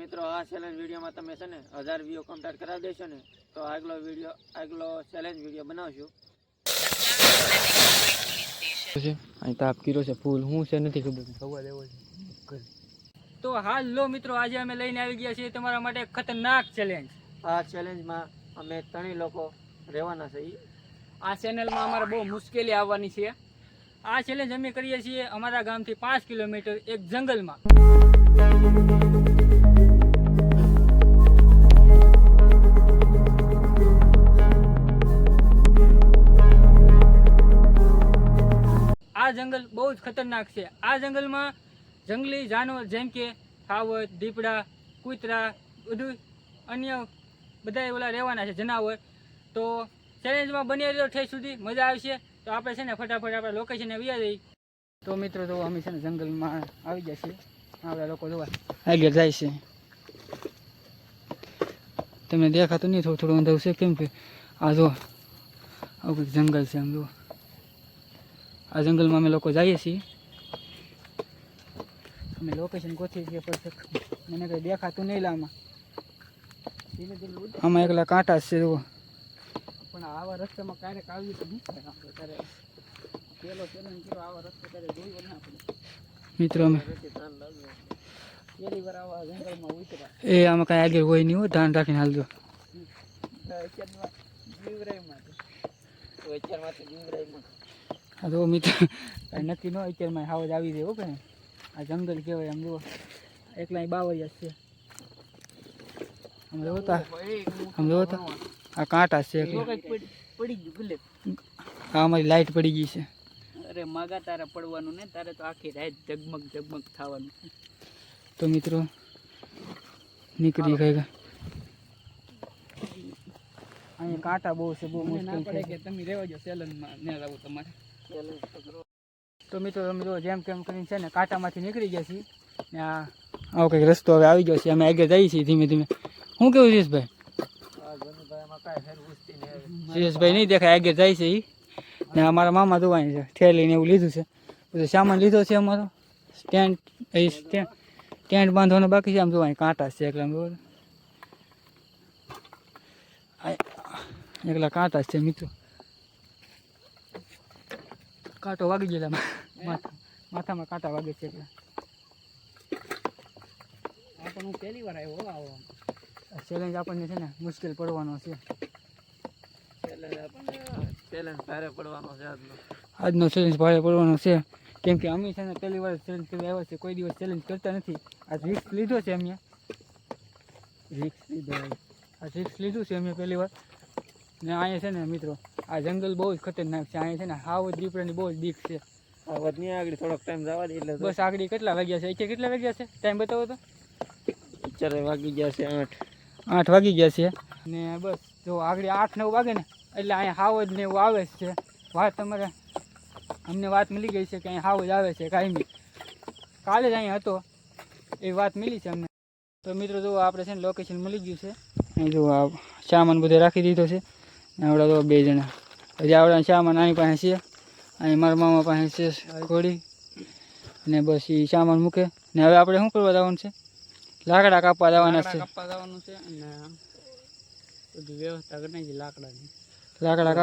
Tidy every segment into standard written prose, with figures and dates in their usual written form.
મિત્રો આ ચેલેન્જ વિડીયોમાં તમે છે ને 1000 વ્યૂ કમ્પ્લીટ કરાવી દેશો ને તો આગલો ચેલેન્જ વિડીયો બનાવશું. અહીં તાપ કર્યો છે ફૂલ હું છે નથી ખબર સવાલ એવો છે. તો હાલો મિત્રો, આજે અમે લઈને આવી ગયા છીએ તમારા માટે ખતરનાક ચેલેન્જ. આ ચેલેન્જમાં અમે 3 લોકો રહેવાના છે. આ ચેનલમાં અમારે બહુ મુશ્કેલી આવવાની છે. આ ચેલેન્જ અમે કરીએ છીએ અમારા ગામથી 5 કિલોમીટર એક જંગલમાં. આ જંગલ બહુ જ ખતરનાક છે. આ જંગલમાં જંગલી જાનવર જેમ કે ખાવત, દીપડા, કૂતરા, બધું અન્ય બધા ઓલા રહેવાના છે જનાવર. તો ચેલેન્જમાં બની રહ્યો ઠેઠ સુધી મજા આવશે. તો આપણે છે ને ફટાફટ આપણે લોકેશને વ્યા જઈએ. તો મિત્રો તો અમે છે ને જંગલમાં આવી ગયા છીએ. આપણા લોકો જોવા આગળ જાય છે. તમને દેખાતું નહીં, થોડું અંધારું છે કેમ કે આ જો આવું જંગલ છે. આમ જુઓ, આ જંગલમાં અમે લોકો જઈએ છીએ. અમે લોકેશન ગોઠવી છીએ પરફેક્ટ. મને કંઈ દેખાતું નહીં લામાં. આમાં એકલા કાંટા છે જુઓ. પણ આવા રસ્તામાં ક્યારેક આવી તો નહીં થાય. આપણે ત્યારે પેલો ચેલેન્જ કર્યો આવા રસ્તે ત્યારે જોયું ના આપણે. મિત્રો અમે પહેલી વાર આવા જંગલમાં ઉતર્યા. એ આમાં કાંઈ આગળ હોય નહીં, હોય ધ્યાન રાખીને હાલજો. હા તો મિત્રો કાંઈ નક્કી ન હોય અત્યારમાં હાવજ આવી જાય. કે આ જંગલ કહેવાય. આમ જુઓ એકલા બાવરિયા છે. આમ જોવો તો આ કાંટા છે. પડી ગયું. હા અમારી લાઈટ પડી ગઈ છે. અરે માગા તારે પડવાનું ને, તારે તો આખી રાત જગમગ જગમગ થવાનું. તો મિત્રો નીકળી ગયા. અહીંયા કાંટા બહુ છે, બહુ મુશ્કેલ છે કે તમે રહેવા જો ચેલેન્જમાં ન રહો તમારે. તો મિત્રો તમે જો જેમ કેમ કરીને છે ને કાંટામાંથી નીકળી ગયા છીએ ને આવો કંઈક રસ્તો હવે આવી ગયો છે. અમે આગળ જઈએ છીએ ધીમે ધીમે. શું કેવું જયેશભાઈ? જયેશભાઈ નહીં દેખાય, આગળ જાય છે એ. ને અમારા મામા જોવાની છે, થેલીને એવું લીધું છે. બધું સામાન લીધો છે અમારો. ટેન્ટ બાંધવાનો બાકી છે. આમ જોવા કાંટા છે એકલા. આમ એકલા કાંટા છે મિત્રો. કાંટો વાગી ગયેલા માથામાં કાંટા વાગે છે એકલા. આ પણ હું પહેલી વાર આવ્યો આવો. ચેલેન્જ આપણને છે ને મુશ્કેલ પડવાનો છે. ચેલેન્જ ભારે પડવાનો છે આજનો ચેલેન્જ ભારે પડવાનો છે. કેમ કે અમે છે ને પહેલી વાર ચેલેન્જ કરવા આવ્યા છે. કોઈ દિવસ ચેલેન્જ કરતા નથી. આ રિસ્ક લીધો છે અમે. રિસ્ક લીધું છે અમે પહેલી વાર. ને અહીંયા છે ને મિત્રો આ જંગલ બહુ જ ખતરનાક છે. અહીંયા છે ને હાવજ દીપડાની બહુ જ બીક છે. હાવજ નહીં આગળ થોડોક ટાઈમ જવા દે એટલે બસ. આગળ કેટલા વાગ્યા છે? અત્યારે કેટલા વાગ્યા છે? ટાઈમ બતાવો તો. અત્યારે વાગી ગયા છે 8 વાગી ગયા છે. ને બસ જો આગળ 8-9 વાગે ને એટલે અહીંયા હાવજ ને એવું આવે છે. વાત તમારે અમને વાત મળી ગઈ છે કે અહીંયા હાવજ આવે છે કાયમી. કાલે જ અહીંયા હતો એ વાત મળી છે અમને. તો મિત્રો જો આપણે છે ને લોકેશન મળી ગયું છે. અહીં જો આ સામાન બધો રાખી દીધો છે. આવડા તો 2 જણા હજી આવડા સામાન આની પાસે છે. અહીં મારા મામા પાસે છે ઘોડી. અને બસ એ સામાન મૂકે ને હવે આપણે શું કરવા જવાનું છે? લાકડા કાપવા જવાના છે. અને બધી વ્યવસ્થા કરી નાખી લાકડાની. લાકડા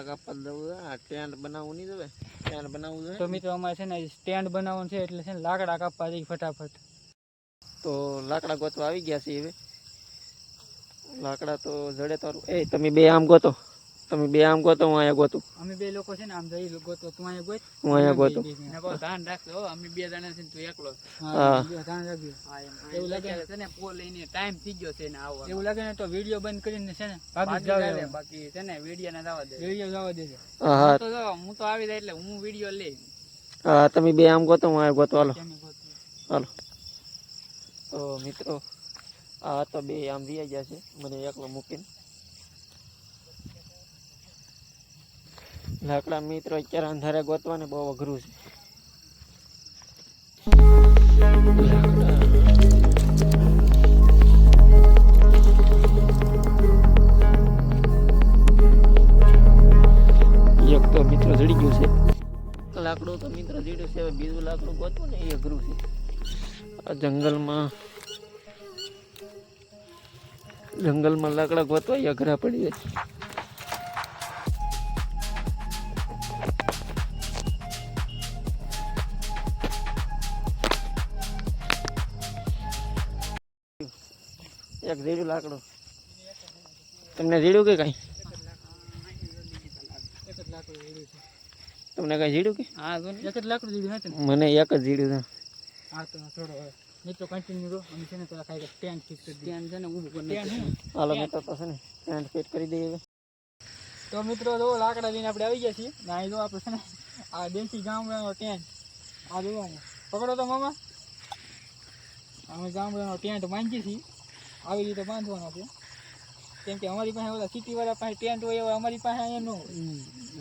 કાપવા જવું. ટેન્ટ બનાવવું નહીં જોવે. ટેન્ટ બનાવવું જોઈએ. તો મિત્રો અમારે છે ને સ્ટેન્ડ બનાવવાનું છે એટલે છે ને લાકડા કાપવા જઈએ ફટાફટ. તો લાકડા ગોતવા આવી ગયા છે હવે. લાકડા તો જડે તારું. એ તમે 2 આમ ગોતો. તમે 2 આમ ગોતો, હું અહીંયા ગોતું. અમે 2 લોકો છે ને આમ જઈ ગોતો. તું અહીંયા ગોત, હું અહીંયા ગોતું. ધ્યાન રાખજો. અમે 2 જણા છે તું એકલો. હા ધ્યાન રાખજો. એવું લાગે છે ને પોલ લઈને ટાઈમ થઈ ગયો છે ને આવવાનો. એવું લાગે ને તો વિડિયો બંધ કરીને છે ને ભાગી જાવ. બાકી છે ને વિડિયો ના જવા દે. વિડિયો જવા દેજે. હા તો જો હું તો આવી જાય એટલે હું વિડિયો લઈ. હા તમે 2 આમ ગોતો, હું અહીંયા ગોતો. હાલો. તો મિત્રો આ તો 2 આમ વ્યા ગયા છે મને એકલો મૂકીને. લાકડા મિત્રો અત્યારે અંધારે ગોતવાને બહુ અઘરું છે. એક તો મિત્રો જડી ગયું છે. લાકડું તો મિત્રો જડ્યું છે. હવે બીજું લાકડું ગોતવું ને એ અઘરું છે. આ જંગલમાં જંગલમાં લાકડા ગોતવા અઘરા પડી જાય. એક જીડું લાકડું તમને જીડું કે કઈ? એક જ લાકડું જીડ્યું છે. તમને કઈ જીડું કે? હા જો એક જ લાકડું જીડ્યું હતું ને. મને એક જ જીડું છે. હા તો થોડો મિત્રો કન્ટિન્યુ રહો. અમે છે ને પેલા ખાઈ ટેન્ટ ફિક્સ કરી ટેન્ટ છે ને ઊભું કરી હાલો મિત્રો તો છે ને ટેન્ટ ફિટ કરી દઈએ. તો મિત્રો જો લાકડા લઈને આપણે આવી ગયા છીએ. ના જો આપણે છે ને આ દેશી ગામડાનો ટેન્ટ આ જોવાનું પકડો તો મામા. અમે ગામડાનો ટેન્ટ બાંધીએ છીએ. આવી રીતે બાંધવાનો છે કેમ કે અમારી પાસે ઓલા સિટીવાળા પાસે ટેન્ટ હોય એવા અમારી પાસે અહીંયા ન હોય.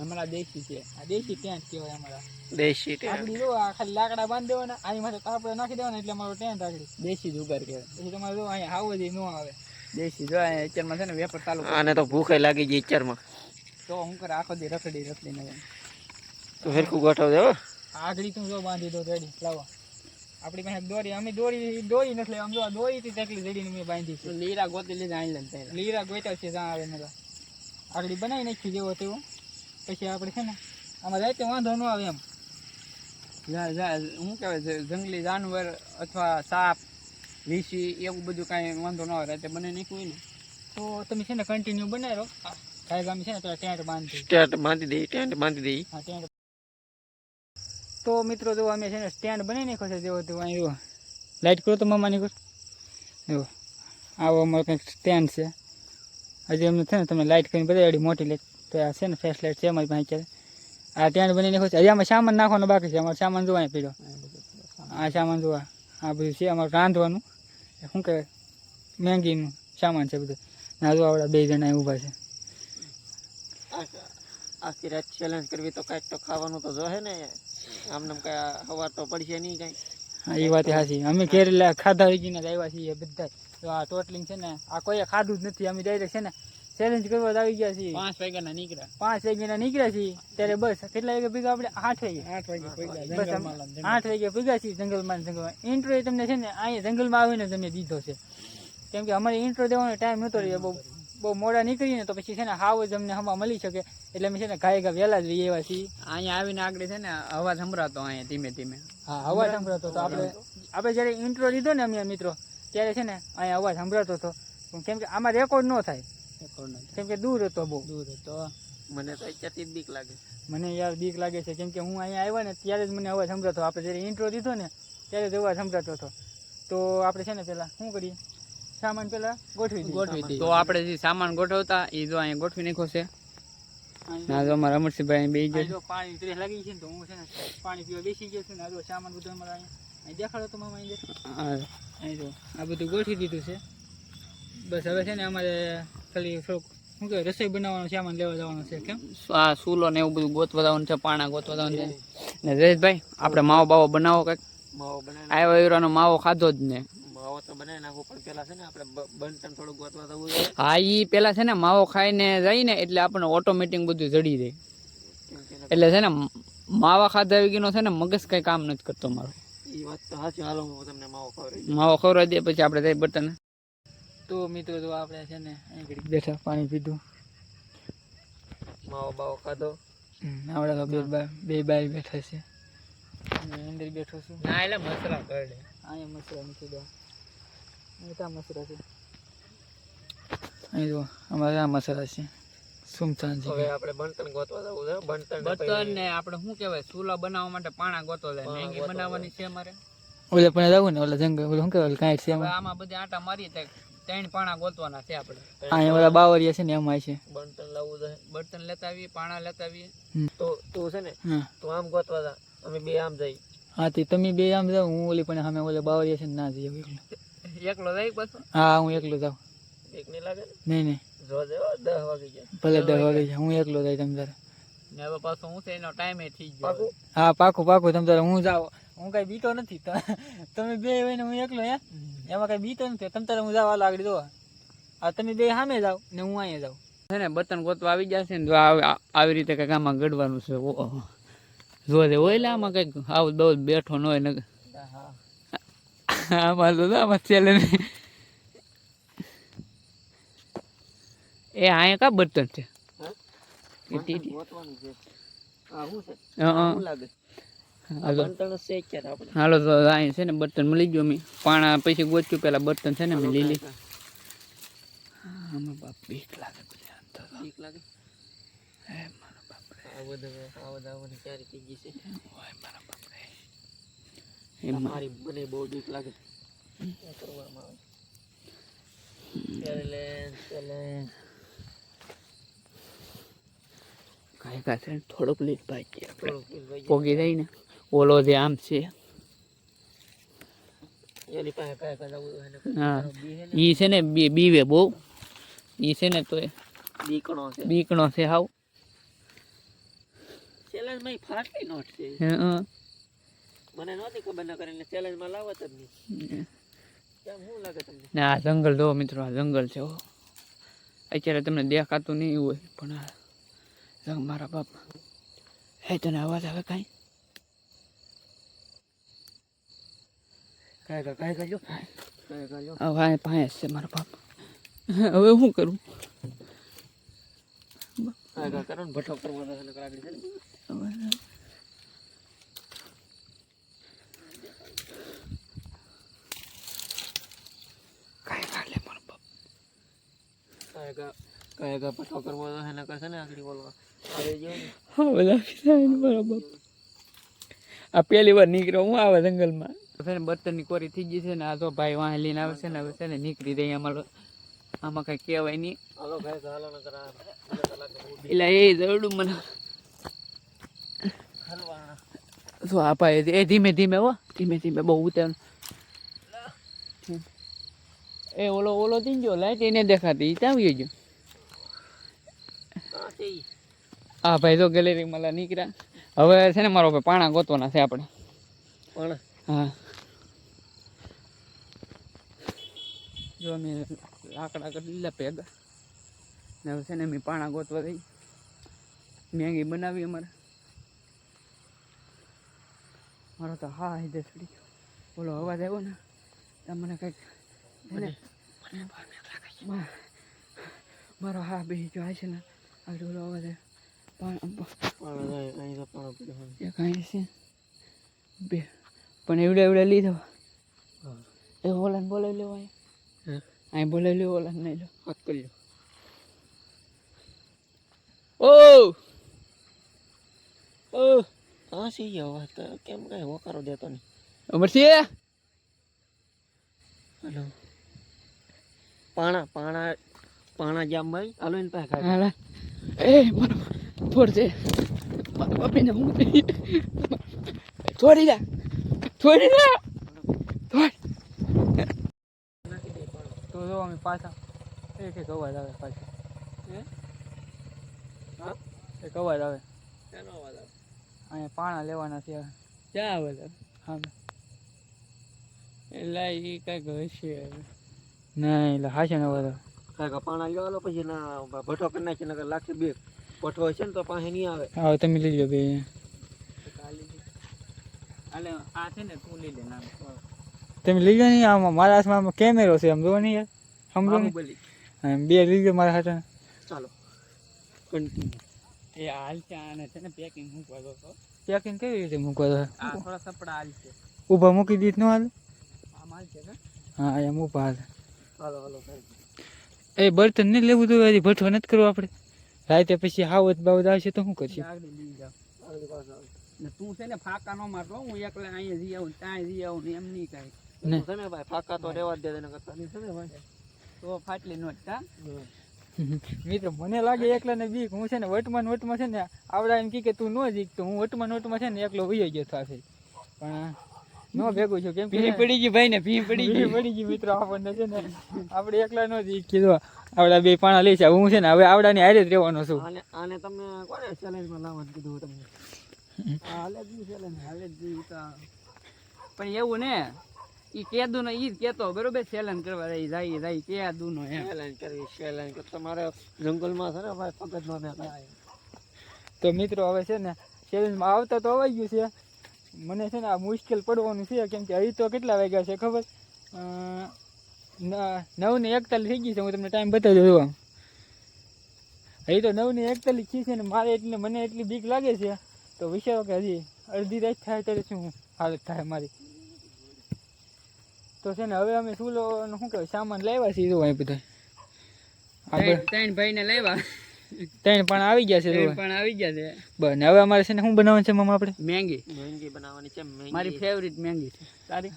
અમારા દેશી છે. આ દેશી ટેન્ટ કહેવાય અમારા. દેશી આગળ જો આ ખાલી લાકડા બાંધી દેવાના આની માથે આપણે નાખી દેવાના એટલે અમારો ટેન્ટ આગળ દેશી જુગાર કહેવાય. પછી તમારે જો અહીંયા આવું જ ન આવે દેશી જો અહીંયા અત્યારમાં છે ને વેપાર ચાલુ. આને તો ભૂખે લાગી ગઈ અત્યારમાં. તો હું કરે આખો દી રખડીને તો ફેરકું ગોઠવ દે. આગળી તું જો બાંધી દો રેડી લાવો. આપણી પાસે દોરી અમે દોરી નથી લેવા. આમ જો દોરીથી તેટલી જડીને મેં બાંધી છે. લીરા ગોતી લીધા અહીં લીરા ગોતા છે જ્યાં આવે ને આગળ બનાવી નાખી જેવો તેવો. પછી આપણે છે ને આમાં રાતે વાંધો ન આવે એમ. શું કહેવાય જંગલી જાનવર અથવા સાપ વીસી એવું બધું કાંઈ વાંધો ન આવે રાતે બનાવી નાખ્યું હોય ને તો તમે છે ને કન્ટિન્યુ બનાવી રહો. કાંઈ ગામ છે ને પેલા ટેન્ટ બાંધી દઈ. હા ટેન્ટ. તો મિત્રો જો અમે છે ને સ્ટેન્ડ બનાવી નાખ્યો છે જેવો તેવો. અહીં જો લાઇટ કરો તો મામાની કર. જો આવો અમારો કંઈક સ્ટેન્ડ છે. હજી અમને છે ને તમે લાઇટ કરીને બધી મોટી લાઇટ તો આ છે ને ફ્લેશ લાઇટ છે અમારી પાસે અત્યારે. આ ટેન્ટ બની નાખ્યો છે. હજી આમાં સામાન નાખવાનો બાકી છે. અમારો સામાન જોવા પીડ્યો. આ સામાન જોવા આ બધું છે અમારું રાંધવાનું. શું કહેવાય મેંગીનું સામાન છે બધું. ના જો આવડા 2 જણા ઊભા છે. આખી રાત ચેલેન્જ કરવી તો કાંઈક તો ખાવાનું તો જોહે ને. આમને કઈ હવાર તો પડશે નહીં કઈ. હા એ વાત સાચી. અમે ઘેર ખાધા વગીને આવ્યા છીએ બધા. તો આ ટોટલિંગ છે ને આ કોઈએ ખાધું જ નથી. અમે ડાયરેક્ટ છે ને ચેલેન્જ કરવા આવી ગયા છીએ. 5 વાગ્યાના નીકળ્યા છીએ ત્યારે બસ કેટલા વાગે ભેગા આપણે 8 વાગે ભેગા છીએ જંગલમાં. ઇન્ટ્રો તમને છે ને અહીંયા જંગલમાં આવીને તમે દીધો છે કેમ કે અમારે ઇન્ટ્રો દેવાનો ટાઈમ નહોતો રહ્યો. બહુ મોડા નીકળીને તો પછી છે ને હાવ જ અમને હવા મળી શકે એટલે અમે છે ને ઘાય વહેલા જ રહીએ એવા છીએ. અહીંયા આવીને આગળ છે ને અવાજ સંભળાતો અહીંયા ધીમે ધીમે. હા અવાજ સંભળાતો તો આપણે જ્યારે ઇન્ટ્રો લીધો ને અમે મિત્રો ત્યારે છે ને અહીંયા અવાજ સંભળાતો હતો. કેમ કે આમાં રેકોર્ડ ન થાય કેમ કે દૂર હતો બહુ દૂર હતો. મને તો અત્યારથી બીક લાગે. મને યાર બીક લાગે છે કેમ કે હું અહીંયા આવ્યા ને ત્યારે જ મને અવાજ સંભળાતો. આપણે જ્યારે ઇન્ટ્રો દીધો ને ત્યારે જ અવાજ સંભળાતો હતો. તો આપણે છે ને પેલા શું કરીએ સામાન પેલા ગોઠવી દઈએ. તો આપણે જે સામાન ગોઠવતા એ જો અહીંયા ગોઠવી નાખ્યો છે. ના જો અમારા અમરસિંહભાઈ બે જો પાણી ત્રેસ લાગી છે ને તો હું છે ને પાણી પીવા બેસી ગયો છું ને. આ જો સામાન બધું અમારે અહીંયા દેખાડો તો મામા અહીં જો આ બધું ગોઠવી દીધું છે. બસ હવે છે ને અમારે ખાલી થોડુંક શું કહેવાય રસોઈ બનાવવાનો સામાન લેવા જવાનો છે. કેમ આ સૂલો ને એવું બધું ગોતવા જવાનું છે. પાણા ગોતવા જવાનું છે. ને જયેશભાઈ આપણે માવો બાવો બનાવો કંઈક. માવો બનાવી આવ્યો એવરાનો માવો ખાધો જ ને. માવો તો બનાવી નાખો પણ પેલા છે ને આપણે બંટન થોડું ગોતવા જવું જોઈએ. હા એ પેલા છે ને માવો ખાઈને જાય ને એટલે આપણને ઓટોમેટિક બધું જડી જાય. એટલે છે ને માવા ખાધા વગીનો છે ને મગજ કઈ કામ નથી કરતો મારો. એ વાત તો સાચી. હાલો હું તમને માવો ખવડાવી દે પછી આપણે જઈ બટન. તો મિત્રો તો આપણે છે ને અહીં બેઠા પાણી પીધું માવો બાવો ખાધો. આવડા તો બે બાય બેઠા છે. અંદર બેઠો છું. ના એટલે મસરા કરડે. અહીંયા મસરા મૂકી દો. ત્યાં મસરા છે. અહીં જો અમારે આ મસરા છે. સુમસાન છે. હવે આપણે બંટન ગોતવા જવું છે. બર્તન ને આપણે શું કહેવાય ચૂલા બનાવવા માટે પાણા ગોતવા જાય. મેંગી બનાવવાની છે અમારે. ઓલે પણ જવું ને ઓલા જંગલ ઓલું શું કહેવાય કાંઈ છે આમાં બધે આટા મારીએ ત્યાં 3 પાણા ગોતવાના છે આપણે. અહીંયા ઓલા બાવરિયા છે ને એમાં છે. બંટન લાવવું છે. બર્તન લેતા આવીએ પાણા લેતા આવીએ. તો તું છે ને તું આમ ગોતવા જા અમે બે આમ જઈ. હા તે તમે બે આમ જાવ હું ઓલી પણ અમે ઓલે બાવરિયા છે ને ના જઈએ એકલો જાય પાછો. હા હું એકલો જાઉં. એક નહીં લાગે નહીં જો 10 વાગી જાય. ભલે 10 વાગી જાય હું એકલો જાય તમ તારે. ને હવે પાછો હું છે એનો ટાઈમે થઈ ગયો. હા પાકું તમ તારે હું જાવ. હું કઈ બીતો નથી. તમે બે હોય ને હું એકલો હે એમાં કઈ બીતો નથી. તમ તારે હું જાવ હાલ આગળ જો. આ તમે બે સામે જાવ ને હું અહીંયા જાઉં. છે ને બર્તન ગોતવા આવી જશે ને જો આવી રીતે કંઈક આમાં ગડવાનું છે. જો દે હોય આમાં કંઈક આવું બહુ બેઠો ન હોય ને આમાં તો આમાં ચેલે એ અહીંયા કા બર્તન છે હા એ ટીટી ગોતવાનું છે આ શું છે હા શું લાગે હાલો બંટણ છે ક્યારે આપણે હાલો તો અહીંયા છે ને બર્તન મળી ગયો મેં પાણા પછી ગોચ્યું પેલા બર્તન છે ને મેં લીલી આમાં બાપ બીક લાગે બીક લાગે હે મારા બાપ રે આ બધા આવવાની તૈયારી થઈ ગઈ છે ઓય મારા બાપ રે મારી મને બહુ બીક લાગે શું કરવામાં આવે ચેલેન્જ કાંઈ કાંઈ છે ને થોડુંક લીટ ભાઈ કે થોડુંક ભાઈ પોગી જાય ને ઓલો જે આમ છે એની પાસે કાંઈ જવું એને હા ઈ છે ને બીવે બહુ ઈ છે ને તો બીકણો છે હાવ ચેલેન્જ માં ફાટલી નોટ છે હા મને નહોતી ખબર ન કરીને ચેલેન્જ માં લાવત જ નહીં કેમ શું લાગે તમને ને આ જંગલ જો મિત્રો આ જંગલ છે હો અત્યારે તમને દેખાતું નહીં હોય પણ આ મારા બાપ હે તને અવાજ આવે કાંઈ કાંઈ કરજો હવે પાંચ છે મારા બાપ હવે શું કરું કાંઈ કરો ને ભઠ્ઠો કરવો તો એને આગળ છે ને કાંઈ કાઢ લે મારા બાપ કાંઈ ભઠ્ઠો કરવો તો એને કરશે ને આગળ બોલવા આવે જો હા બધા મારા બાપ આ પહેલી વાર નીકળ્યો હું આવે જંગલમાં છે ને બર્તનની કોરી થઈ ગઈ છે ને આ તો ભાઈ વાહ લઈને આવે છે ને હવે છે ને નીકળી જાય આમાં કઈ કહેવાય નહીં હાલો ભાઈ હાલો ન કરા એટલે એ જરડું મને હલવાણા શું આ ભાઈ એ ધીમે ધીમે હો ધીમે ધીમે બહુ ઉતાર એ ઓલો તીંજો લાઈટ એને દેખાતી ત્યાં આવી ગયો હા ભાઈ તો ગેલેરીમાં નીકળ્યા હવે છે ને મારો ભાઈ પાણા ગોતવાના છે આપણે પણ હા જો અમે લાકડા કરી લીધા ભેગા ને હવે છે ને અમે પાણા ગોતવા દઈ મેગી બનાવી અમારે મારો તો હા હિદે છડી બોલો અવાજ આવ્યો ને તમને કંઈક મારો હા બે જો છે ને આગળ બોલો અવાજ આવ્યો કાંઈ છે બે પણ એવડે લીધો એ ઓલાને બોલાવી લેવો અહીં બોલાવી લેવો ઓલાને નહીં લો હાથ કરી લો હા સી ગયો વાત કેમ કઈ હોકારો દેતો નહીં અમરસિંહ હલો પાણા જામભાઈ હાલો એને પાસે હાલા એ મારો થોડ છે મારા બાપીને હું થોડી જા થોડ તો જો અમે પાછા એક અવાજ આવે પાછો એક અવાજ આવે એનો અવાજ આવે અહીંયા પાણા લેવાના છે ક્યાં આવે હા એટલે એ કંઈક હશે નહીં એટલે હાશે ને અવાજ કાંઈક પાણા લેવા લો પછી ના ભઠ્ઠો કરી નાખી નકર લાગશે બે ભઠ્ઠો હશે ને તો પાસે નહીં આવે હા તમે લઈ લો બે આ છે ને તું લઈ લે નામ તમે લઈ લો નહીં આમાં મારા હાથમાં કેમેરો છે આમ જોવો નહીં યાર સમજો બે લઈ લો મારા હાથમાં ચાલો કન્ટિન્યુ એ હાલ છે આને છે ને પેકિંગ મૂકવા દો પેકિંગ કેવી રીતે મૂકવા દો આ થોડા સપડા હાલ છે ઊભા મૂકી દીધ નો હાલ આમ હાલ છે હા એમ ઊભા હાલ હાલો હાલો એ બર્તન નહીં લેવું તો હજી ભઠ્ઠો નથી કરવો આપણે રાતે પછી હાવત બાવત આવશે તો શું કરશે આગળ લઈ જાઓ આગળ પાછો ને તું છે ને ફાકા નો મારતો હું એકલા અહીંયા જઈ આવું ત્યાં જઈ આવું ને એમ નહીં કાંઈ છે ને ભાઈ ફાકા તો રેવા જ દે ને કરતા છે ને ભાઈ તો ફાટલી નોટ કા મિત્રો મને લાગે એકલા ને બીક હું છે ને વટમાં છે ને આવડા એમ કે તું ન જીક તો હું વટમાં છે ને એકલો વયો ગયો થાશે પણ નો ભેગું છું કેમ ભી પડી ગઈ ભાઈ ને ભી પડી ગઈ મિત્રો આપણને છે ને આપણે એકલા ન જીક કીધું આવડા બે પાણા લઈ છે હું છે ને હવે આવડાની હારે જ રહેવાનો છું આને તમે કોને ચેલેન્જમાં લાવવાનું કીધું તમને હાલે જ ચેલેન્જ હાલે જ પણ એવું ને ઈ કેદુ નો ઈ જ કેતો બરોબર ચેલેન્જ કરવા જાય કેદુ નો એમ ચેલેન્જ કે તમારે જંગલમાં છે ને ભાઈ પગજ નો થાય તો મિત્રો હવે છે ને ચેલેન્જમાં આવતા તો આવી ગયું છે મને છે ને આ મુશ્કેલ પડવાનું છે કેમ કે અહીં તો કેટલા વાગ્યા છે ખબર 9:41 થઈ ગઈ છે હું તમને ટાઈમ બતાવી દઉં હજી તો 9:41 થી છે ને મારે એટલે મને એટલી બીક લાગે છે તો વિચારો કે હજી અડધી રાત થાય ત્યારે શું હાલત થાય મારી. તો છે ને હવે અમે ચૂલો શું કહેવાય સામાન લાવ્યા છીએ જો અહીં બધા ત્રણ ભાઈને લાવ્યા. ત્રણ પણ આવી ગયા છે. પણ આવી ગયા છે બસ. ને હવે અમારે છે ને શું બનાવવાનું છે મામા આપણે? મેંગી બનાવવાની છે. મારી ફેવરિટ મેંગી છે. તારી?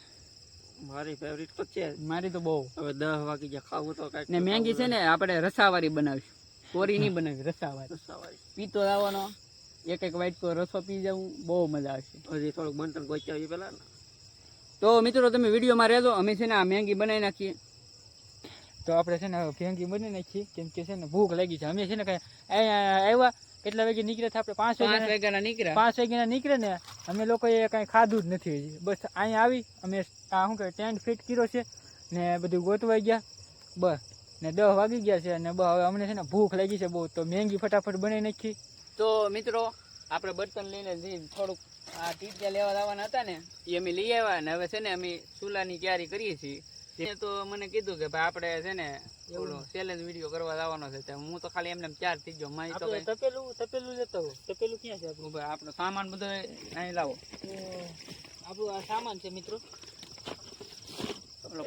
મારી ફેવરિટ તો છે. મારી તો બહુ. હવે 10 વાગી ગયા, ખાવું તો કાંઈક. ને મેંગી છે ને આપણે રસાવાળી બનાવી, કોરી નહીં બનાવી, રસાવાળી. પીતો આવવાનો એક વાટકો રસો પી જવું, બહુ મજા આવશે. હજી થોડુંક બંટન ગોચાવી પેલા ને. તો મિત્રો તમે વિડીયોમાં રહેજો, અમે છે ને આ મેંગી બનાવી નાખીએ. તો આપણે છે ને મેંગી બનાવી નાખીએ કેમ કે છે ને ભૂખ લાગી છે. અમે છે ને કાંઈ આવ્યા કેટલા વાગે નીકળ્યા હતા આપણે? 5 વાગ્યાના નીકળ્યા. 5 વાગ્યાના નીકળે ને અમે લોકોએ કાંઈ ખાધું જ નથી હજી. બસ અહીંયા આવી અમે આ શું કહે ટેન્ટ ફિટ કર્યો છે ને બધું ગોતવાઈ ગયા બસ. ને 10 વાગી ગયા છે અને બસ હવે અમને છે ને ભૂખ લાગી છે બહુ. તો મેંગી ફટાફટ બનાવી નાખી. તો મિત્રો આપણે બર્તન લઈને થોડુંક આ ટીચા લેવા આવવાના હતા ને એ અમે લઈ આવ્યા ને હવે છે ને અમે ચૂલાની તૈયારી કરીએ છીએ. તો મને કીધું કે ભાઈ આપણે છે ને ચેલેન્જ વિડીયો કરવા જવાનો છે. હું તો ખાલી એમને 4 થઈ ગયો. મારી તો તપેલું લેતો. તપેલું ક્યાં છે આપણું? ભાઈ આપણો સામાન બધો અહીં લાવો. આપણું આ સામાન છે મિત્રો.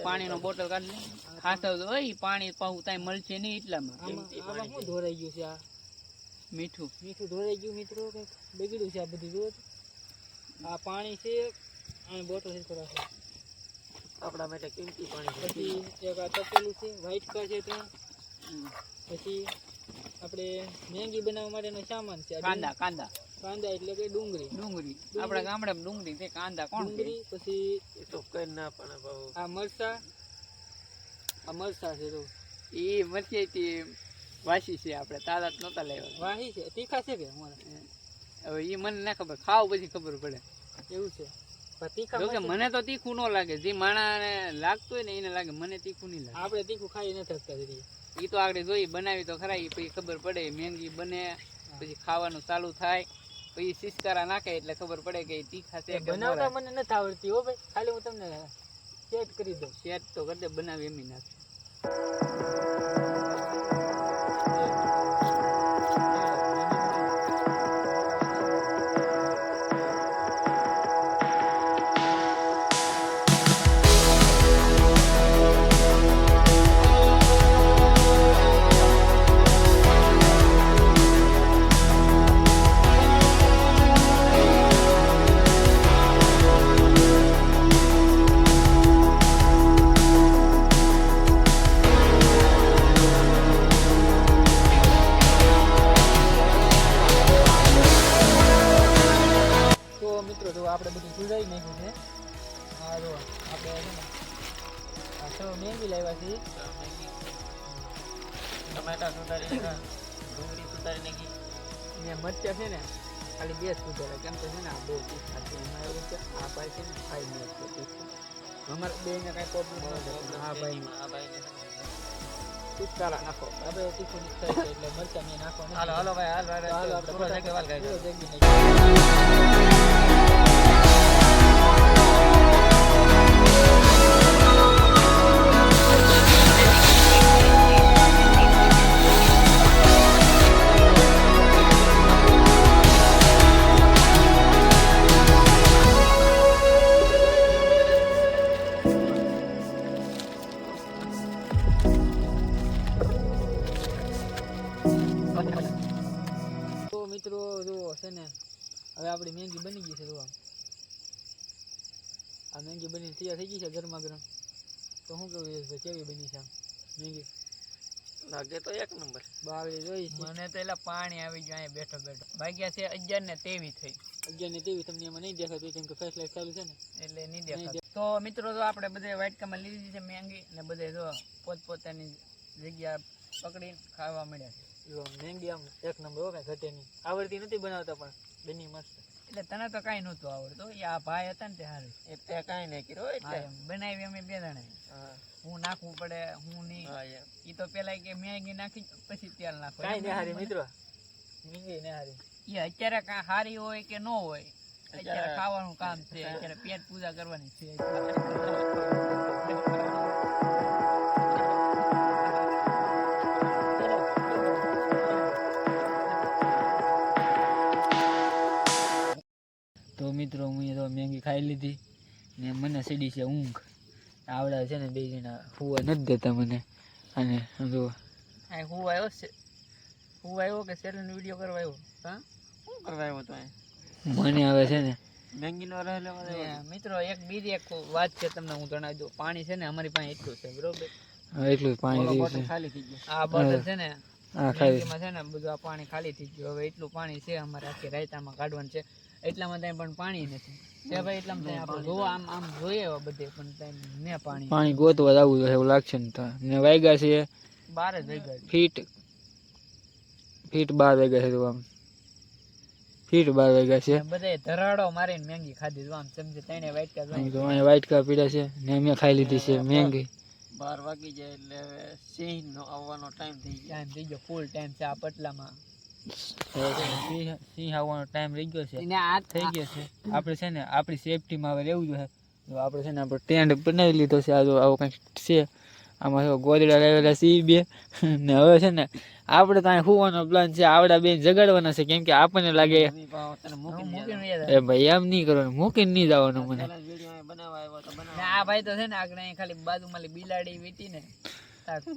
પાણીનો બોટલ કાઢી લે. ખાસ હોય પાણી પાવું ત્યાં મળશે નહીં એટલામાં. આમાં શું ધોરાઈ ગયું છે? આ મીઠું ધોરાઈ ગયું મિત્રો. કંઈક બગડ્યું છે આ બધું. જુઓ આ પાણી છે અને બોટલ છે થોડા આપણા માટે કિંમતી પાણી. પછી એક આ તપેલું છે, વ્હાઈટ કલર છે ત્યાં. પછી આપણે મેંગી બનાવવા માટેનો સામાન છે. કાંદા એટલે કે ડુંગળી. આપણા ગામડામાં ડુંગળી છે, કાંદા કોણ? ડુંગળી. પછી તો કઈ ના પણ આ મરસા છે. તો એ મરચી વાસી છે, આપણે તાજા નહોતા લાવ્યા. વાસી છે? તીખા છે કે? હવે એ મને ના ખબર, ખાવ પછી ખબર પડે. એવું છે? મને તો તીખું ન લાગે. જે માણાને લાગતું હોય ને એને લાગે, મને તીખું નહીં લાગે. આપણે તીખું ખાઈ નથી શકતા. એ તો આગળ જોઈ બનાવી તો ખરા, પછી ખબર પડે. મેંગી બને પછી ખાવાનું ચાલુ થાય પછી સિસકારા નાખે એટલે ખબર પડે કે તીખા છે. બનાવતા મને નથી આવડતી હો ભાઈ. ખાલી હું તમને સેટ કરી દઉં. સેટ તો કરી દે, બનાવી એમ નાખે. આપણે બધું સુધારી નાખ્યું છે. હા જો આપણે છે ને આ સૌ મેંગી લાવ્યા છીએ. ટમેટા સુધારી નાખ્યા, ડુંગળી સુધારી નાખી ને મરચા છે ને ખાલી 2 સુધારા. કેમ કે છે ને આ બહુ તીખા છે. એમાં એવું છે આ ભાઈ છે ને ખાઈ નહીં તીખું. અમારે બેને કાંઈ પ્રોબ્લેમ નથી. આ ભાઈ તીખારા નાખો. આપણે તીખું નથી થાય એટલે મરચા મેં નાખો. હાલો ભાઈ હાલ આપણે મિત્રો જુઓ છે ને હવે આપણી મેંગી બની ગઈ છે. જુઓ આ મેંગી બની તૈયાર થઈ ગઈ છે ગરમા ગરમ. તો શું કેવું છે, કેવી બની છે મેંગી? લાગે તો એક નંબર. બાવળી જોઈ છે. મને તો એલા પાણી આવી ગયું અહીંયા બેઠો વાગ્યા છે 11:23 થઈ. 11:23 તમને એમાં નહીં દેખાતું કેમ કે ફર્સ્ટ લાઈટ ચાલુ છે ને એટલે નહીં દેખાતું. તો મિત્રો જો આપણે બધે વાટકામાં લીધી છે મેંગી ને બધે જો પોતપોતાની જગ્યા પકડીને ખાવા મળ્યા છે. મેંગી આમ એક નંબર હો, કાંઈ ઘટે નહીં. આવડતી નથી બનાવતા પણ બની મસ્ત. એટલે તને તો કાંઈ નહોતું આવડતું. એ આ ભાઈ હતા ને તે સારું એટલે કાંઈ નહીં કર્યો એટલે બનાવી અમે 2 જણા. હું નાખવું પડે હું નહીં. એ તો પેલા કે મેંગી નાખી પછી તેલ નાખો. કાંઈ નહીં હારી મિત્રો, મેંગી ને હારી. એ અત્યારે કાંઈ હારી હોય કે ન હોય, અત્યારે ખાવાનું કામ છે. અત્યારે પેટ પૂજા કરવાની છે. ખાઈ લીધી ને મને સીડી છે ઊંઘ. આવડા છે ને બે જણા હુવા નથી દેતા મને. અને જો હું આવ્યો છે, હું આવ્યો કે સેલનો વિડીયો કરવા આવ્યો? હા, શું કરવા આવ્યો તો? મને હવે છે ને મેંગીનો રહે લેવા. મિત્રો એક બીજી એક વાત છે તમને હું જણાવી દઉં. પાણી છે ને અમારી પાસે એટલું છે, બરોબર? એટલું પાણી ખાલી થઈ ગયું. આ બોટલ છે ને મેંગીમાં છે ને બધું આ પાણી ખાલી થઈ ગયું. હવે એટલું પાણી છે અમારે આખી રાયતામાં કાઢવાનું છે. એટલામાં ત્યાં પણ પાણી નથી છે ભાઈ. એટલામાં ત્યાં આપણે જોવા આમ જોઈએ એવા બધે પણ ત્યાં ને પાણી ગોતવા જવું જોઈએ એવું લાગશે ને વાગ્યા છે 12 જ વાગ્યા. ફીટ 12 વાગ્યા છે. આમ ફીટ 12 વાગ્યા છે. બધે ધરાડો મારીને મેંગી ખાધી. આમ સમજે તણે વાટકા અહીંયા વાટકા પીડા છે ને મેં ખાઈ લીધી છે મેંગી. 12 વાગી જાય એટલે હવે સિંહનો આવવાનો ટાઈમ થઈ ગયો. ફૂલ ટાઈમ છે આ પટલામાં. સિંહ આવવાનો ટાઈમ રહી ગયો છે, થઈ ગયો છે. આપણે છે ને આપણી સેફટીમાં હવે રહેવું જોઈએ. જો આપણે છે ને આપણે ટેન્ટ બનાવી લીધો છે. આ જો આવો કંઈક છે. આમાં જો ગોદડા લાવેલા સી બે ને હવે છે ને આપણે ત્યાં સુવાનો પ્લાન છે. આવડા બેન જગાડવાના છે કેમ કે આપણને લાગે એ ભાઈ એમ નહીં કરવાનું, મૂકીને નહીં જવાનું મને. આ ભાઈ તો છે ને આગળ ખાલી બાજુમાં બિલાડી વીટી ને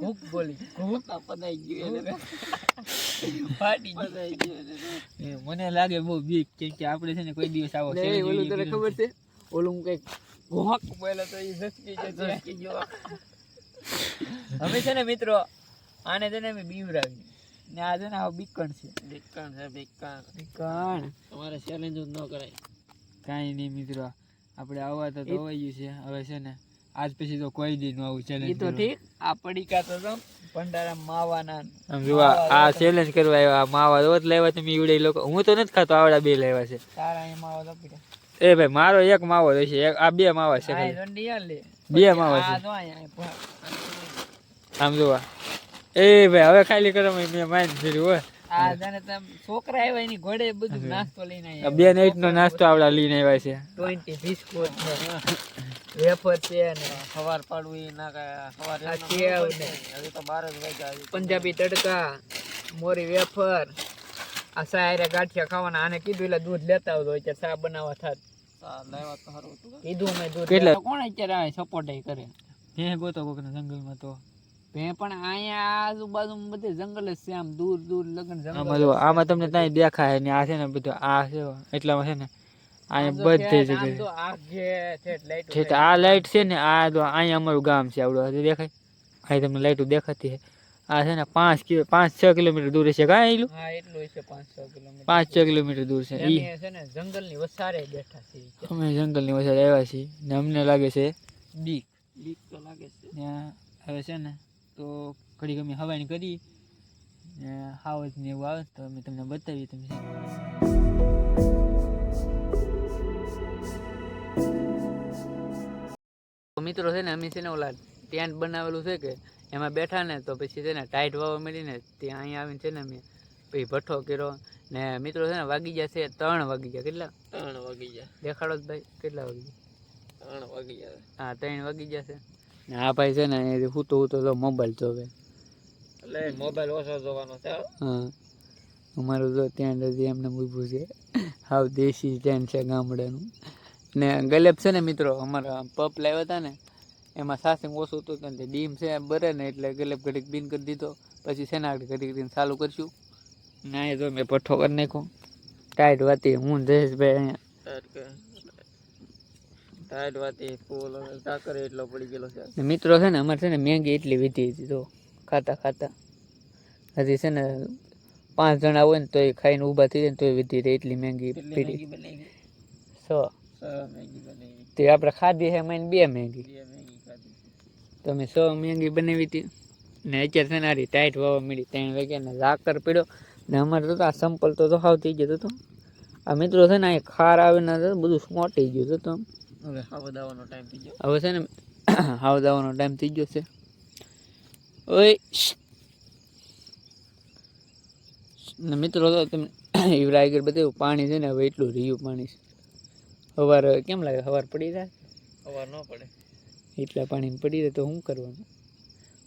ઘૂક બોલી પદાઈ ગયું મને લાગે બહુ બીક કેમ કે આપણે છે ને કોઈ દિવસ આવો ઓલું તને ખબર છે ઓલું કઈક ઘોક બોલે તો એ ઝસકી ગયો. હવે છે ને મિત્રો આને છે ને અમે બીવરાવી ને આ છે ને આ બીકણ છે. બીકણ તમારે ચેલેન્જ ન કરાય. કાંઈ નહીં મિત્રો, આપણે આવવા તો અવાયું છે. હવે છે ને આજ પછી તો કોઈ દી નું આવું ચેલેન્જ. તો ઠીક આ પડીકા તો ભંડારા માવાના આમ જોવા આ ચેલેન્જ કરવા આવ્યા. માવા રોજ લાવ્યા તમે ઈવડે લોકો. હું તો નથી ખાતો, આવડા બે લાવ્યા છે. તારા અહીં માવા તો પીડા. એ ભાઈ મારો એક માવો રહેશે, એક આ બે માવા છે. બે માવા છે આમ જોવા. એ ભાઈ હવે ખાલી કરો મેં માઇન્ડ ફેર્યું હોય. આ જાને તમ છોકરા આવ્યા એની ઘોડે બધું નાસ્તો લઈને આવ્યા. બે નાઈટ નો નાસ્તો આવડા લઈને આવ્યા છે. 20 બિસ્કુટ વેફર છે ને સવાર પાડવું એ ના સવાર હજી તો 12 જ વાગ્યા. પંજાબી તડકા, મોરી વેફર, આ સાયરે ગાંઠિયા ખાવાના. આને કીધું એટલે દૂધ લેતા આવતો હોય ચા બનાવવા થાત. લેવા તો સારું હતું કીધું મેં દૂધ. કેટલા કોણ અત્યારે સપોર્ટ કરે ભે ગોતો કોકના જંગલમાં તો ભે પણ અહીંયા આજુબાજુમાં બધે જંગલ જ છે. આમ દૂર દૂર લગન જંગલ. આમાં તમને ત્યાં દેખાય ને આ છે ને બધું આ છે એટલામાં છે ને અહીંયા બધી જગ્યાએ આ લાઈટ છે ને. આ તો અહીંયા અમારું ગામ છે આવડું દેખાય. અહીં તમને લાઈટો દેખાતી છે. આ છે ને 5-6 કિલોમીટર દૂર છે. કાં એટલું? હા એટલું છે 5-6 કિલોમીટર. 5-6 કિલોમીટર દૂર છે. ઈ છે ને જંગલની વસારે બેઠા છે. અમે જંગલની વસારે આવ્યા છીએ ને અમને લાગે છે બીક તો લાગે છે. હવે છે ને તો ઘડી ગમી હવાની કરી ને હાવજ ને એવું આવે તો અમે તમને બતાવીએ. તમે મિત્રો છે ને અમે છે ને ઓલા ટેન્ટ બનાવેલું છે કે એમાં બેઠા ને તો પછી છે ને ટાઈટ વાવા મળીને ત્યાં અહીંયા આવીને છે ને અમે પછી ભઠ્ઠો કર્યો ને મિત્રો છે ને વાગી ગયા છે 3 વાગી ગયા. કેટલા? 3 વાગી ગયા. દેખાડો જ ભાઈ કેટલા વાગી ગયા? 3 વાગી ગયા. હા 3 વાગી ગયા છે ને આ ભાઈ છે ને હું તો તો મોબાઈલ જોવે એટલે મોબાઈલ ઓછો જોવાનો છે. હા અમારું તો ત્યાં એમને ઊભું છે. હાવ દેશી સ્ટેન્ડ છે ગામડાનું. ને ગલેબ છે ને મિત્રો અમારા પપ લાવ્યા હતા ને એમાં સાસિંગ ઓછું હતું ને ડીમ છે બરે ને એટલે ગલેબ ઘડીક બીન કરી દીધો. પછી છે ને આગળ ઘડીક કરીને ચાલુ કરશું ને અહીંયા તો મેં પઠ્ઠો કરી નાખ્યો. ટાઈટ વાતી હું જયેશભાઈ અહીંયા ટાઈટ વાતી ફૂલ ટાકર એટલો પડી ગયેલો છે. મિત્રો છે ને અમારે છે ને મેંગી એટલી વીધી હતી તો ખાતા ખાતા હજી છે ને 5 જણા હોય ને તોય ખાઈને ઊભા થઈ જાય ને તોય વીધી રહી એટલી મેંગી પીડી. તે આપણે ખાધી છે મને 2 મેંગી. તમે 100 મેંગી બનાવી હતી ને અત્યારે છે ને આરી ટાઈટ વાવા મળી 3 વાગ્યા ને ઝાકર પીડ્યો ને અમારે તો આ સંપલ તો હાવ થઈ ગયો હતો. આ મિત્રો છે ને અહીં ખાર આવે ને બધું મોટી ગયું હતું. હવે હાવ દાવાનો ટાઈમ થઈ ગયો. હવે છે ને હાવ દાવાનો ટાઈમ થઈ ગયો છે. ઓય ને મિત્રો તો તમે ઈવરા આગળ બધું પાણી છે ને હવે એટલું રહ્યું પાણી છે. સવાર કેમ લાગે? સવાર પડી જાય? સવાર ન પડે એટલા પાણી પડી જાય તો શું કરવાનું?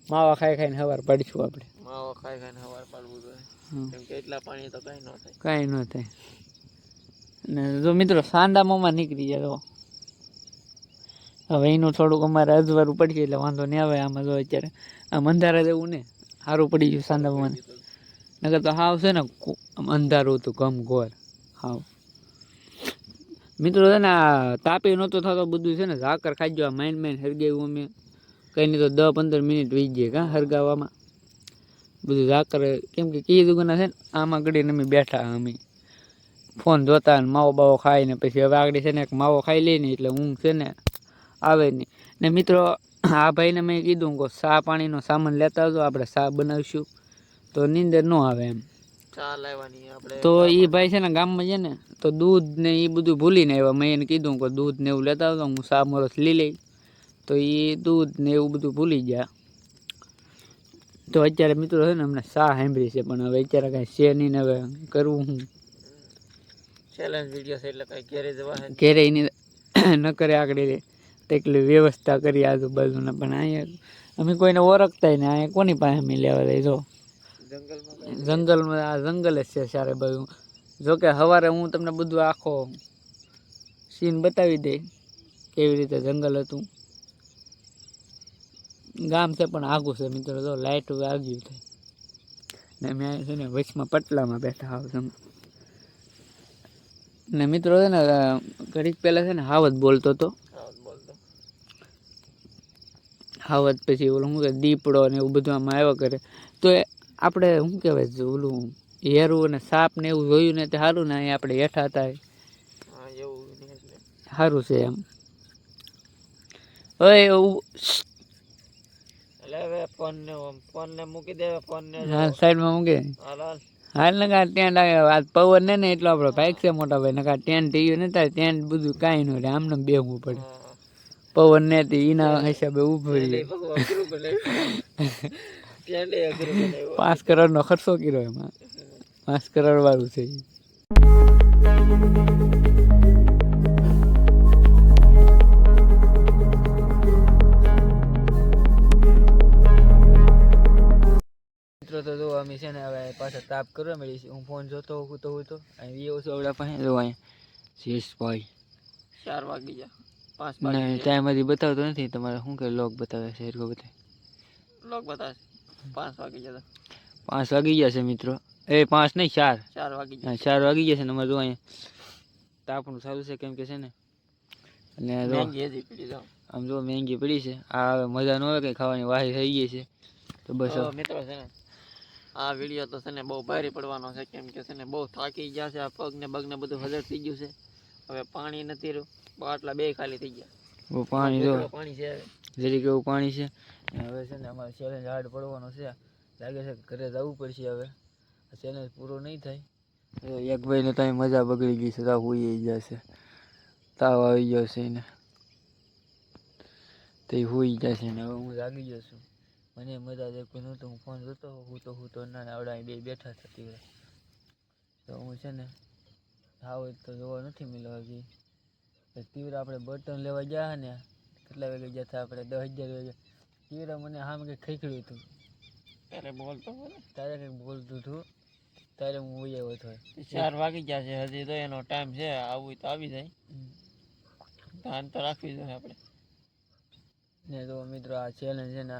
માવા ખાઈ ખાઈને સવાર પાડીશું આપણે. માવા ખાઈ ખાઈને સવાર પાડવું જોઈએ કેમ કે એટલા પાણી તો કાંઈ ન થાય. કાંઈ ન થાય. ને જો મિત્રો સાંડા મોમાં નીકળી જાય તો હવે એનું થોડુંક અમારે અજવાળું પડી ગયું એટલે વાંધો નહીં આવે. આમાં જો અત્યારે આમ અંધારા જેવું ને સારું પડી ગયું સાંદા. નકર તો હાવ છે ને અંધારું હતું ગમ ઘોર હાવ. મિત્રો છે ને આ તાપી નહોતો થતો બધું છે ને ઝાકર ખાઈ ગયો. માઇન્ડ હરગાવ્યું અમે કંઈ નહીં તો 10-15 મિનિટ વી ગઈ કાં હરગાવામાં બધું ઝાકર. કેમ કે કીધું છે ને આમાં ઘડીને અમે બેઠા અમે ફોન જોતા ને માવો બાવો ખાઈને પછી હવે આગળ છે ને એક માવો ખાઈ લઈએ ને એટલે ઊંઘ છે ને આવે નહીં. ને મિત્રો આ ભાઈને મેં કીધું કે ચા પાણીનો સામાન લેતા આવજો આપણે ચા બનાવીશું તો નીંદર ન આવે એમ. ચા લાવવાની આપણે તો એ ભાઈ છે ને ગામમાં છે ને તો દૂધ ને એ બધું ભૂલીને આવ્યા. મેં એને કીધું કે દૂધ ને એવું લેતા આવતો હું ચા મોરસ લઈ લઈ. તો એ દૂધ ને એવું બધું ભૂલી ગયા. તો અત્યારે મિત્રો છે ને અમને ચા સાંભળી છે પણ હવે અત્યારે કાંઈ છે નહીં ને હવે કરવું હું ચેલેન્જ વિડીયો છે એટલે કાંઈ ઘેરે જવા ઘેરે એની ન કરે આગળ તેટલી વ્યવસ્થા કરી આજુબાજુના. પણ અહીંયા અમે કોઈને ઓળખતા ને અહીંયા કોની પાસે અમે લેવા દઈએ. જો જંગલમાં આ જંગલ જ છે સારે બાજુ. જોકે સવારે હું તમને બધું આખો સીન બતાવી દઈ કેવી રીતે જંગલ હતું. ગામ છે પણ આઘું છે મિત્રો. જો લાઇટ આગી થાય ને અમે છે ને વચમાં પટલામાં બેઠા હાવ તમે. ને મિત્રો છે ને ઘડીક પહેલાં છે ને હાવત બોલતો હતો. હાવત પછી ઓલું શું કે દીપડો ને એવું બધું આમાં આવ્યા કરે. તો આપણે શું કહેવાય ઓલું હેરું અને સાપ ને એવું જોયું ને તે સારું ને અહીંયા આપણે હેઠા હતા સારું છે એમ. હવે એવું એટલે હવે ફોન ને મૂકી દે. ફોન ને સાઈડમાં મૂકે હાલ નકા ટેન્ટ આવે. આજ પવન ને એટલો આપણો ભાઈક છે મોટા ભાઈ. નકા ટેન્ટ થઈ ગયું ને થાય ટેન્ટ બધું કાંઈ ન રહે આમને બેહવું પડે. પવન ને એના હિસાબે ઉભું રહીએ. 5 કરોડનો ખર્ચો કર્યો એમાં. 5 કરોડ વાળું છે. મિત્રો તો જો અમે છે ને હવે પાછા તાપ કરવા મળી છે. હું ફોન જોતો હું તો અહીં એવો છું આપણા પાસે. જો અહીંયા શેષભાઈ 4 વાગી ગયા. 5 ટાઈમ હજી બતાવતો નથી. તમારે શું કે લોક બતાવે છે એરકો બતાવે લોક બતાવે 5 વાગી ગયા. 5 વાગી ગયા છે મિત્રો. એ 5 નહીં 4 વાગી ગયા. 4 વાગી ગયા છે ને અમારે જો અહીંયા તાપનું સારું છે કેમ કે છે ને. અને જો આમ જો મહેંગી પડી છે. આ હવે મજા ન આવે કંઈ ખાવાની વાહી થઈ ગઈ છે. તો બસ મિત્રો છે ને આ વિડીયો તો છે ને બહુ ભારે પડવાનો છે કેમ કે છે ને બહુ થાકી ગયા છે. આ પગ ને બધું હજર થઈ ગયું છે. હવે પાણી નથી રહ્યું. બાટલા 2 ખાલી થઈ ગયા. પાણી જો પાણી છે જરીક એવું પાણી છે. હવે છે ને અમારે ચેલેન્જ હાર્ડ પડવાનો છે. લાગે છે ઘરે જવું પડશે. હવે ચેલેન્જ પૂરો નહીં થાય. એક ભાઈને તો મજા બગડી ગઈ છે. તાવ હોઈ જશે. તાવ આવી ગયો છે એને તે હોઈ જશે ને હવે હું જાગી ગયો છું. મને મજા દેખું નહોતું. હું ફોન જોતો હું તો ના આવડા બે બેઠા હતા. તો હું છે ને હાવ તો જોવા નથી મળ્યો હજી. તીવ્ર આપણે બટન લેવા ગયા ને કેટલા વાગે ગયા હતા આપણે 10,000 વાગે. તીવ્ર મને સામે કંઈક ખીખડ્યું હતું. તારે કંઈક બોલતું હતું. ત્યારે હું ઉઈ આવ્યો હતો. 4 વાગી ગયા છે હજી તો એનો ટાઈમ છે. આવું તો આવી જાય. ધ્યાન તો રાખવી જોઈએ આપણે. ને તો મિત્રો આ ચેલેન્જ છે ને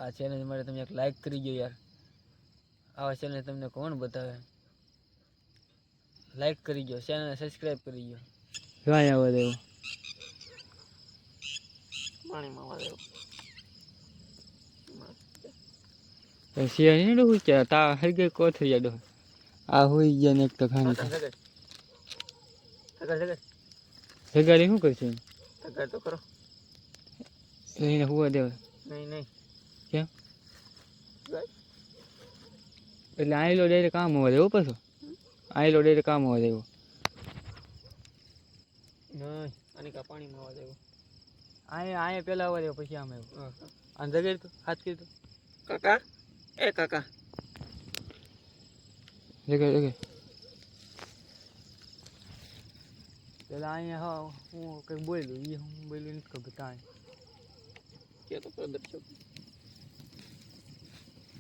આ ચેલેન્જ માટે તમે એક લાઈક કરી દો યાર. આવા ચેલેન્જ તમને કોણ બતાવે. લાઈક કરી દો. ચેનલને સબસ્ક્રાઈબ કરી દો. ક્યાં આવવા દેવું પાણીમાં આવવા દેવું. શિયાળી નહીં હોય તા હરગે કોથરી જાડો આ હોઈ ગયા ને એક તો ખાની સગાડી શું કરશે તો કરો એને હોવા દેવા નહીં કેમ એટલે આયલો ડાયરેક્ટ કામ હોવા દેવો પાછો આયલો ડાયરેક્ટ કામ હોવા દેવો નહીં અને કા પાણીમાં આવવા દેવું અહીંયા પેલા આવવા દેવો પછી આમ આવ્યું અને જગાડ તો હાથ કીધું કાકા એ કાકા જગાડ પેલા અહીંયા હા હું કંઈક બોલ્યું એ હું બોલ્યું નથી ખબર ત્યાં કે તો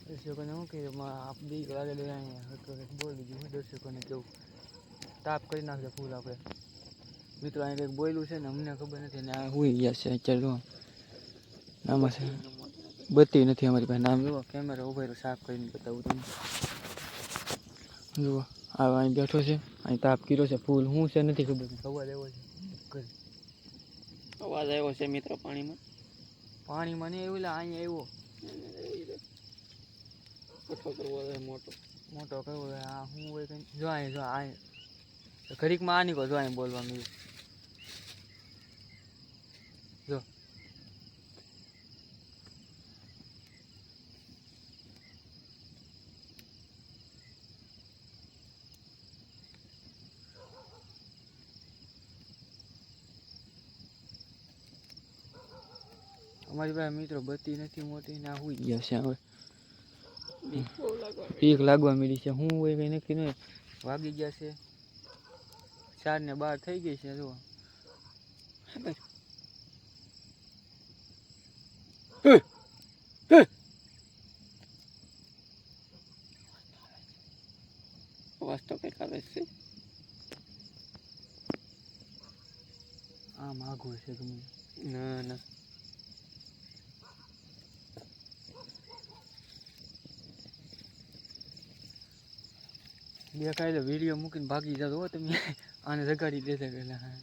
દર્શકોને શું કહે બીક લાગે અહીંયા કંઈક બોલી દીધું દર્શકોને કેવું તાપ કરી નાખશે ફૂલ આપણે મિત્રો અહીં કંઈક બોયલું છે ને અમને ખબર નથી ને આ હોઈ ગયા છે અત્યારે જો આમાં છે બત્તી નથી અમારી પાસે નામ જુઓ કેમેરા ઉભેલો સાફ કરીને બતાવું તમને જુઓ આ અહીં બેઠો છે અહીં તાપ કર્યો છે ફૂલ શું છે નથી ખબર અવાજ આવ્યો છે અવાજ આવ્યો છે મિત્રો પાણીમાં નહીં એવું અહીંયા આવ્યો મોટો કરવો છે મોટો કરવો છે આ શું હોય કંઈ જો અહીં ઘડીકમાં આની કહો જો અહીં બોલવા મળ્યું જો અમારી પાસે મિત્રો બત્તી નથી મોટી ના હોઈ ગયા છે હવે પીક લાગવા મળી છે શું હોય કંઈ નક્કી નહીં વાગી ગયા છે 4 ને 12 થઈ ગઈ છે જો અવાજ તો કંઈક આવે છે આમ આઘું છે ગમે ના બે કાંઈ તો વિડીયો મૂકીને ભાગી જતો હો તમે આને જગાડી દેતા પેલા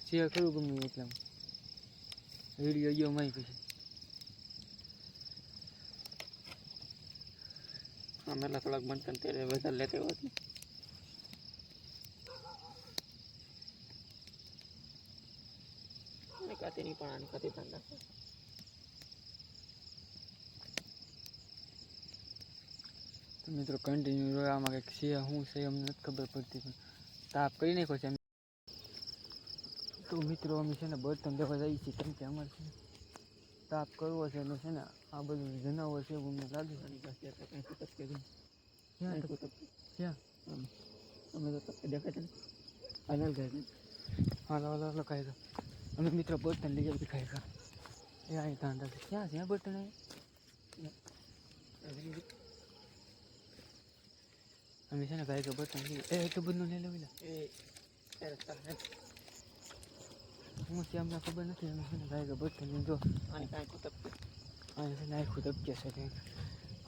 છે ખરું ગમે એટલા વિડીયો ગયો મારી પછી આમેલા થોડાક બનતા ત્યારે વધારે લેતે હોત ને કાતે નહીં પણ આની કાતે ધ્યાન રાખો તો મિત્રો કન્ટિન્યુ રહ્યો આમાં કંઈક છે શું છે અમને નથી ખબર પડતી પણ તાપ કરી નાખ્યો છે તો મિત્રો અમે છે ને બર્તન દેવા જઈએ છીએ કેમ કે અમારે છે તાપ કરવો છે એટલે છે ને આ બધું જનાવર છે એવું અમને લાગે આની પાસે કંઈ તપકે ક્યાં ક્યાં અમે તો તપકે દેખાય ને અનલ ગયા હાલો ખાઈ દો અમે મિત્રો બર્તન લઈ જઈએ ખાઈ ખા એ અહીં ધ્યાન રાખે ક્યાં છે બર્તન અમે છે ને ભાઈ કે બર્તન લઈએ એટલું બધું લઈ લેવું હું છે અમને ખબર નથી અમે છે ને ભાઈ કે બર્તન લઈને જો આની કાંઈ તપકે અહીંયા છે ને આખું તપકે છે કંઈક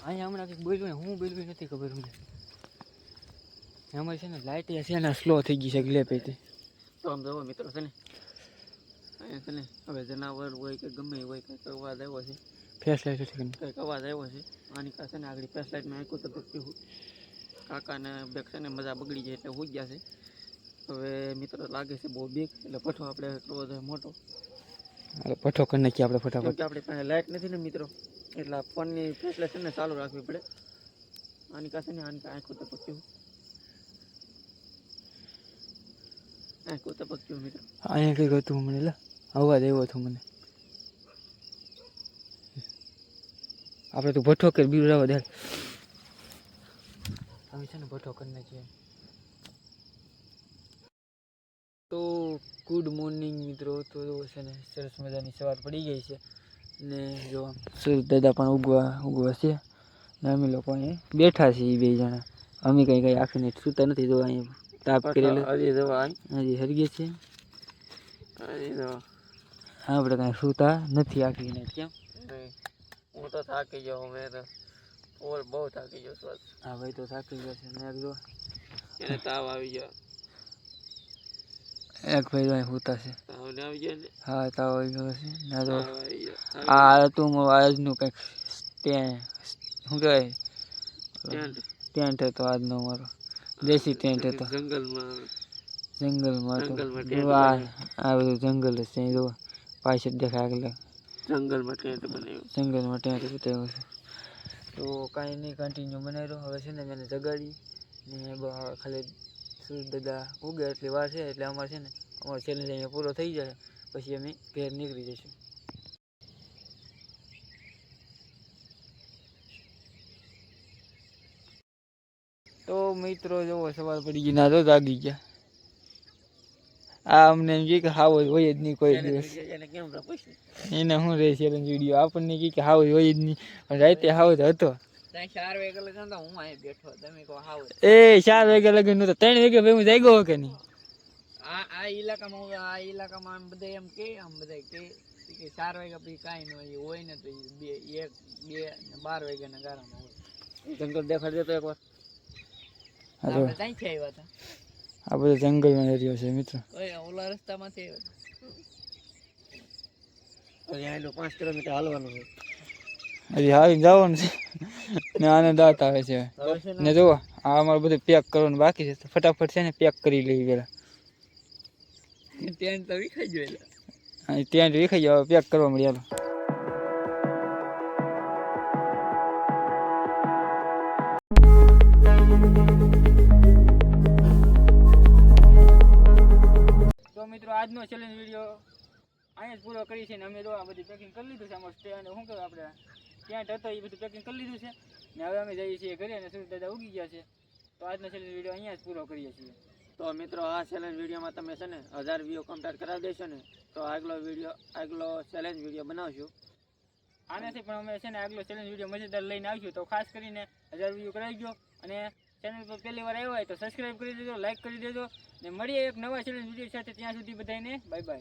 અહીંયા હમણાં કંઈક બોલ્યું ને હું બોલવી નથી ખબર અમને અમારી છે ને લાઇટ છે ને સ્લો થઈ ગઈ છે ગ્લે પેથી તો આમ જવો મિત્રો છે ને અહીંયા છે ને હવે જનાવર હોય કે ગમે હોય કંઈક અવાજ આવ્યો છે ફેસ લાઇટ કંઈક અવાજ આવ્યો છે આની પાસે ને આગળ ફેસ લાઇટમાં આંખું તપકતી કાકાને બેક છે ને મજા બગડી જાય એટલે હોઈ ગયા છે હવે મિત્રો લાગે છે બહુ બીક એટલે પઠો આપણે કરવો જોઈએ મોટો પઠો કરી નાખીએ આપણે કેમ ફટાફટ કે આપણી પાસે લાઇટ નથી ને મિત્રો એટલે ફોનની ફેસલાઇટ છે ને ચાલુ રાખવી પડે આની પાસે ને આની આંખું તપકતી મિત્રો અહીંયા કંઈક હતું મને લે અવાજ આવ્યો હતો મને આપણે તો ભઠ્ઠો કરી બીજું રહેવા દે અમે છે ને ભઠ્ઠો કરી નાખીએ તો ગુડ મોર્નિંગ મિત્રો તો છે ને સરસ મજાની સવાર પડી ગઈ છે ને જો સૂરજ દાદા પણ ઉગવા છે ને અમે લોકો અહીં બેઠા છીએ બે જણા અમે કંઈ આખીને સૂતા નથી જો અહીં તાપ કરેલો હજી હરગે છે આપણે કાંઈ સૂતા નથી આખીને કેમ હું તો થાકી ગયો મેં તો બહુ થાકી ગયો સ્વાદ હા ભાઈ તો થાકી ગયો છે ને જો એને તાવ આવી ગયો એક ભાઈ તો અહીં સૂતા છે તાવને આવી ગયો ને હા તાવ આવી ગયો છે ના તો તાવ આવી ગયો આ હતું આજનું કંઈક ત્યાં શું કહેવાય ટેન્ટ હતો આજનો મારો દેશી ટેન્ટ હતો જંગલમાં તો જો આ બધું જંગલ જ છે જો પાછળ દેખાય આગળ જંગલમાં ટેન્ટ બનાવ્યો જંગલમાં ટેન્ટ બતાવ્યો છે તો કાંઈ નહીં કન્ટિન્યુ બનાવી રહ્યો હવે છે ને મને જગાડી ને ખાલી સૂરજ દાદા ઉગે એટલી વાર છે એટલે અમારે છે ને અમારો ચેલેન્જ અહીંયા પૂરો થઈ જાય પછી અમે ઘેર નીકળી જઈશું તો મિત્રો જોવો સવાર પડી ગઈ ના તો જાગી ગયા આ અમને એમ કે હાવ હોય જ નહીં કોઈ દિવસ એને શું રહે ચેલેન્જ વિડીયો આપણને કે હાવ હોય જ નહીં પણ રાતે હાવ જ હતો 4 વાગે લગન હું અહીં બેઠો તમે કહો હાવ એ 4 વાગે લગન નતો 3 વાગે ભાઈ હું જાગ્યો કે નહીં આ ઇલાકામાં આમ બધા એમ કે 4 વાગ્યા પછી કાંઈ ન હોય ને તો 1, 2 ને 12 વાગ્યાના ગાળામાં હોય. જંગલ દેખાડ દેતો એકવાર. આપણે ત્યાંથી આવ્યા હતા. આ બધો જંગલનો એરિયો છે મિત્રો. ઓલા રસ્તામાંથી આવ્યા હતા. અહીંયા એનું 5 કિલોમીટર હાલવાનું છે. હજી આવી જવાનું છે ને આને દાંત આવે છે હવે છે ને જુઓ આ અમારે બધું પેક કરવાનું બાકી છે તો ફટાફટ છે ને પેક કરી લઈએ પેલા. ત્યાં તો વિખાઈ ગયો એટલે. અહીં ત્યાં વિખાઈ જાય પેક કરવા મળી હાલો. તો મિત્રો આજનો ચેલેન્જ વિડીયો અહીંયા જ પૂરો કરી છે ને અમે જો આ બધી પેકિંગ કરી લીધું છે અમારું સ્ટેન્ડ શું કહેવાય આપણે ટેન્ટ હતો એ બધું પેકિંગ કરી લીધું છે ને હવે અમે જઈએ છીએ ઘરે અને સુરત દાદા ઉગી ગયા છે તો આજનો ચેલેન્જ વિડીયો અહીંયા જ પૂરો કરીએ છીએ. તો મિત્રો આ ચેલેન્જ વિડીયોમાં તમે છે ને 1000 વ્યૂ કમ્પ્લીટ કરાવી દેશો ને તો આગલો ચેલેન્જ વિડીયો બનાવશું. આનાથી પણ અમે છે ને આગલો ચેલેન્જ વિડીયો મજેદાર લઈને આવીશું તો ખાસ કરીને 1000 વ્યૂ કરાવી દો અને ચેનલ પર પહેલી વાર આવ્યો હોય તો સબસ્ક્રાઈબ કરી દેજો, લાઈક કરી દેજો ને મળીએ એક નવા ચેલેન્જ વિડીયો સાથે. ત્યાં સુધી બધાને બાય બાય.